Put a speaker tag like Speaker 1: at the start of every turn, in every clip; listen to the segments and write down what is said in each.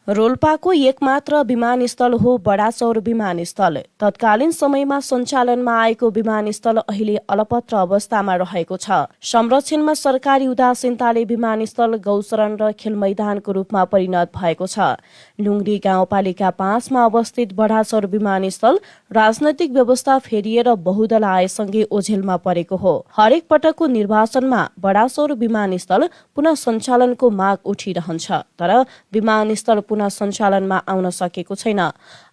Speaker 1: रोल्पाको एकमात्र विमानस्थल हो बडाचौर विमानस्थल। तत्कालीन समयमा सञ्चालनमा आएको विमानस्थल अहिले अलपत्र अवस्थामा रहेको छ। संरक्षणमा सरकारी उदासीनताले विमानस्थल गौचरण र खेलमैदानको रूपमा परिणत भएको छ। लुङ्ग्री गाउँपालिका 5 मा अवस्थित बडाचौर विमानस्थल राजनैतिक व्यवस्था फेरिएर बहुदल आएसँगै ओझेलमा परेको हो। हरेक पटकको निर्वाचनमा बडाचौर विमानस्थल पुनः सञ्चालनको माग उठिरहन्छ, तर विमानस्थल पुनः सञ्चालनमा आउन सकेको छैन।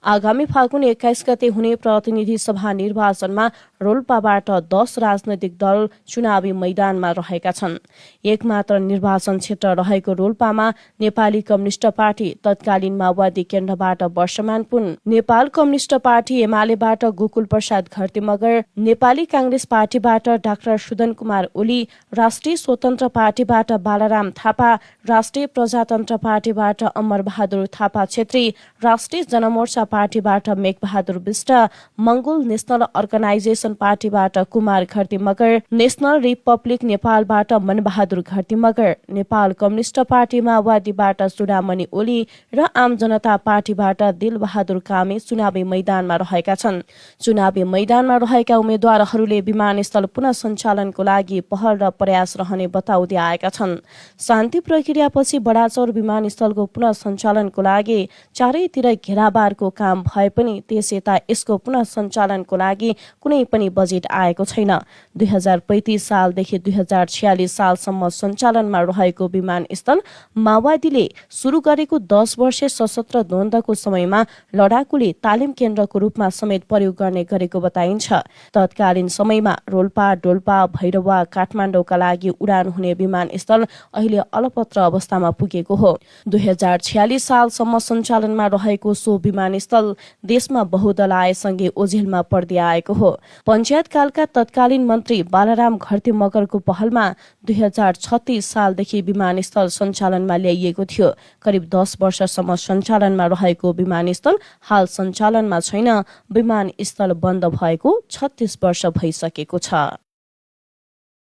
Speaker 1: आगामी फागुन 21 गते हुने प्रतिनिधि सभा निर्वाचनमा रोल्पाबाट 10 राजनैतिक दल चुनावी मैदानमा रहेका छन्। एकमात्र निर्वाचन क्षेत्र रहेको रोल्पामा नेपाली कम्युनिष्ट पार्टी, तत्कालीन माओवादी केन्द्रबाट वर्षमान पुन, नेपाल कम्युनिष्ट पार्टी एमालेबाट गोकुल प्रसाद घरतीमगर, नेपाली कांग्रेस पार्टीबाट डाक्टर सुदन कुमार ओली, राष्ट्रिय स्वतन्त्र पार्टीबाट बालाराम थापा, राष्ट्रिय प्रजातन्त्र पार्टीबाट अमर बहादुर थापा छेत्री, राष्ट्रिय जनमोर्चा पार्टीबाट Megh Bahadur Bista, Mongol national organisation पार्टीबाट कुमार घरतीमगर, नेशनल रिपब्लिक नेपालबाट मनबहादुर घरतीमगर, नेपाल कम्युनिष्ट पार्टी माओवादीबाट चूडामणि ओली र आम जनता पार्टीबाट दिलबहादुर कामे चुनावी मैदानमा रहेका छन्। चुनावी मैदानमा रहेका उम्मेद्वारहरूले विमानस्थल पुनः सञ्चालनको लागि पहल र प्रयास रहने बताउँदै आएका छन्। शान्ति प्रक्रियापछि बडाचौर विमानस्थलको पुनः सञ्चालनको लागि चारैतिर घेराबारको काम भए पनि त्यस यता यसको पुनः सञ्चालनको लागि कुनै पनि बजेट आएको छैन। 2035 सालदेखि 2046 सालसम्म सञ्चालनमा रहेको विमानस्थल माओवादीले सुरु गरेको 10 वर्षे सशस्त्र द्वन्द्वको समयमा लडाकुले तालिम केन्द्रको रूपमा समेत प्रयोग गर्ने गरेको बताइन्छ। तत्कालीन समयमा रोल्पा, डोल्पा, भैरवा, काठमाडौँका लागि उडान हुने विमानस्थल अहिले अलपत्र अवस्थामा पुगेको हो। 2046 सालसम्म सञ्चालनमा रहेको सो विमानस्थल देशमा बहुदल आएसँगै ओझेलमा पर्दै आएको हो। पञ्चायतकालका तत्कालीन मन्त्री बालाराम घरतीमगरको पहलमा 2036 सालदेखि विमानस्थल सञ्चालनमा ल्याइएको थियो। करिब 10 वर्षसम्म सञ्चालनमा रहेको विमानस्थल हाल सञ्चालनमा छैन। विमानस्थल बन्द भएको 36 वर्ष भइसकेको छ।